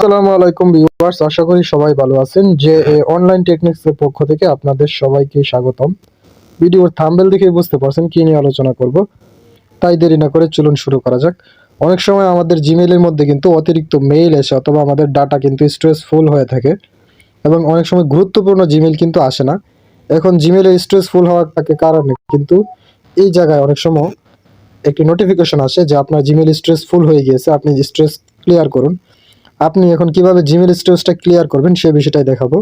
আসসালামু আলাইকুম ভিউয়ার্স, আশা করি সবাই ভালো আছেন। যে অনলাইন টেকনিক্স এর পক্ষ থেকে আপনাদের সবাইকে স্বাগতম। ভিডিওর থাম্বনেল দেখে বুঝতে পারছেন কি নিয়ে আলোচনা করব, তাই দেরি না করে চলুন শুরু করা যাক। অনেক সময় আমাদের জিমেইলের মধ্যে কিন্তু অতিরিক্ত মেইল এসে অথবা আমাদের ডাটা কিন্তু স্টোরেজ ফুল হয়ে থাকে এবং অনেক সময় গুরুত্বপূর্ণ জিমেইল কিন্তু আসে না। এখন জিমেইলের স্টোরেজ ফুল হওয়ার কারণে কিন্তু এই জায়গায় অনেক সময় একটি নোটিফিকেশন আসে যে আপনার জিমেইল স্টোরেজ ফুল হয়ে গিয়েছে, আপনি স্টোরেজ ক্লিয়ার করুন। আপনি এখন কিভাবে জিমেইল স্টোরেজটা ক্লিয়ার করবেন সেই বিষয়টাই দেখাবো।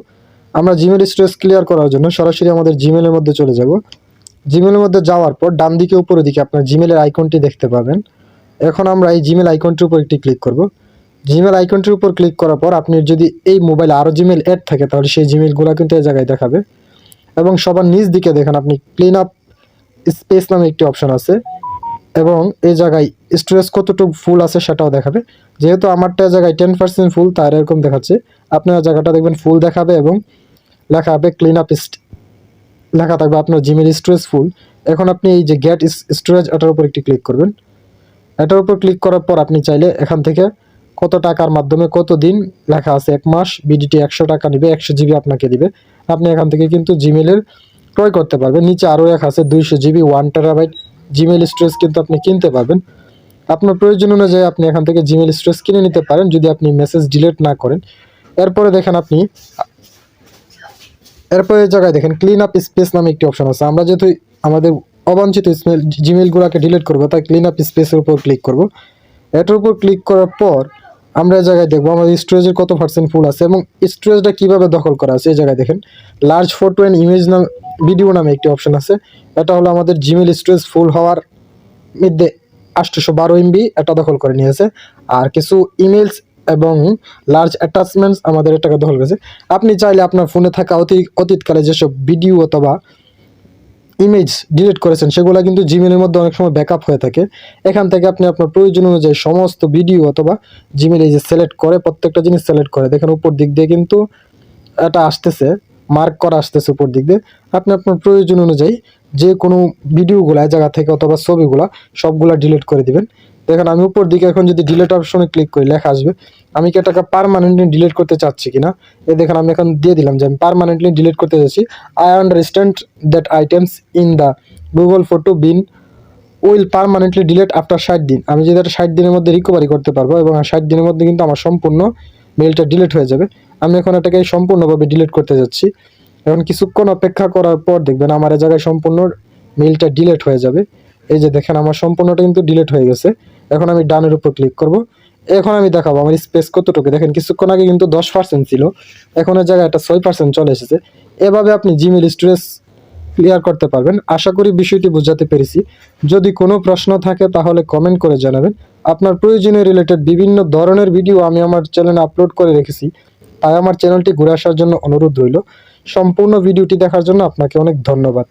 আমরা জিমেইল স্টোরেজ ক্লিয়ার করার জন্য সরাসরি আমাদের জিমেইলের মধ্যে চলে যাব। জিমেইলের মধ্যে যাওয়ার পর ডান দিকে উপরের দিকে আপনার জিমেইলের আইকনটি দেখতে পাবেন। এখন আমরা এই জিমেইল আইকনটির উপর একটি ক্লিক করব। জিমেইল আইকনটির উপর ক্লিক করার পর আপনি যদি এই মোবাইলে আরও জিমেইল অ্যাড থাকে তাহলে সেই জিমেইলগুলো কিন্তু এই জায়গায় দেখাবে। এবং সবার নিচ দিকে দেখেন আপনি ক্লিন আপ স্পেস নামে একটি অপশন আছে এবং এই জায়গায় স্টোরেজ কতটুকু ফুল আছে সেটাও দেখাবে। যেহেতু আমারটা জায়গায় 10% ফুল, তার এরকম দেখাচ্ছে। আপনার জায়গাটা দেখবেন ফুল দেখাবে এবং লেখা হবে ক্লিন আপ, লেখা থাকবে আপনার জিমেইল স্টোরেজ ফুল। এখন আপনি এই যে গেট স্টোরেজ এটার উপর একটি ক্লিক করবেন। এটার উপর ক্লিক করার পর আপনি চাইলে এখান থেকে কত টাকার মাধ্যমে কত দিন লেখা আছে, 1 মাস বিডিটি 100 টাকা নিবে, 100 জিবি আপনাকে দিবে। আপনি এখান থেকে কিন্তু জিমেইলের ক্রয় করতে পারবেন। নিচে আরও লেখা আছে 200 জিবি 1 টেরাবাইট জিমেইল স্টোরেজ কিন্তু আপনি কিনতে পারবেন। আপনার প্রয়োজন অনুযায়ী আপনি এখান থেকে জিমেইল স্টোরেজ কিনে নিতে পারেন যদি আপনি মেসেজ ডিলিট না করেন। এরপরে দেখেন এরপরে এই জায়গায় দেখেন ক্লিন আপ স্পেস নামে একটি অপশন আছে। আমরা যেহেতু আমাদের অবাঞ্ছিত জিমেইলগুলোকে ডিলিট করবো, তাই ক্লিন আপ স্পেসের উপর ক্লিক করব। এটার উপর ক্লিক করার পর আমরা এই জায়গায় দেখবো আমাদের স্টোরেজের কত পার্সেন্ট ফুল আছে এবং স্টোরেজটা কীভাবে দখল করা আছে। এই জায়গায় দেখেন লার্জ ফটো অ্যান্ড ইমেজ নাম ভিডিও নামে একটি অপশন আছে। এটা হলো আমাদের জিমেইল স্টোরেজ ফুল হওয়ার মধ্যে 812 এমবি এটা দখল করে নিয়েছে। আর কিছু ইমেলস এবং লার্জ অ্যাটাচমেন্টস আমাদের এটাকে দখল করেছে। আপনি চাইলে আপনার ফোনে থাকা অতীতকালে যেসব ভিডিও অথবা ইমেজ ডিলিট করেছেন সেগুলো কিন্তু জিমেইলের মধ্যে অনেক সময় ব্যাকআপ হয়ে থাকে। এখান থেকে আপনি আপনার প্রয়োজন অনুযায়ী সমস্ত ভিডিও অথবা জিমেইল এই যে সিলেক্ট করে প্রত্যেকটা জিনিস সিলেক্ট করে দেখেন উপর দিক দিয়ে কিন্তু এটা আসতেছে, মার্ক করা আসতেছে উপর দিক দিয়ে। আপনি আপনার প্রয়োজন অনুযায়ী যে কোনো ভিডিওগুলো জায়গা থেকে অথবা ছবিগুলো সবগুলা ডিলিট করে দিবেন। দেখেন আমি উপর দিকে এখন যদি ডিলিট অপশনে ক্লিক করি লেখা আসবে আমি কি এটাকে পার্মানেন্টলি ডিলিট করতে চাচ্ছি কিনা। এই দেখেন আমি এখন দিয়ে দিলাম যে আমি পার্মানেন্টলি ডিলিট করতে চাচ্ছি। I understand that items in the Google photo been will permanently delete after 60 দিন। আমি যদি এটা 60 দিনের মধ্যে রিকভারি করতে পারবো এবং 60 দিনের মধ্যে কিন্তু আমার সম্পূর্ণ মেইলটা ডিলিট হয়ে যাবে। আমি এখন এটাকে সম্পূর্ণভাবে ডিলিট করতে যাচ্ছি। এখন কিছুক্ষণ অপেক্ষা করার পর দেখবেন আমার এই জায়গায় সম্পূর্ণ মেইলটা ডিলিট হয়ে যাবে। এই যে দেখেন আমার সম্পূর্ণটা কিন্তু ডিলিট হয়ে গেছে। এখন আমি ডানের উপর ক্লিক করব। এখন আমি দেখাবো আমার স্পেস কতটুকু। দেখেন কিছুক্ষণ আগে কিন্তু 10% ছিল, এখন এর জায়গায় এটা 6% চলে এসেছে। এভাবে আপনি জিমেইল স্টোরেজ ক্লিয়ার করতে পারবেন। আশা করি বিষয়টি বোঝাতে পেরেছি। যদি কোনো প্রশ্ন থাকে তাহলে কমেন্ট করে জানাবেন। আপনার প্রয়োজনীয় রিলেটেড বিভিন্ন ধরনের ভিডিও আমি আমার চ্যানেলে আপলোড করে রেখেছি, তাই আমার চ্যানেলটি ঘুরে আসার জন্য অনুরোধ রইল। সম্পূর্ণ ভিডিওটি দেখার জন্য আপনাকে অনেক ধন্যবাদ।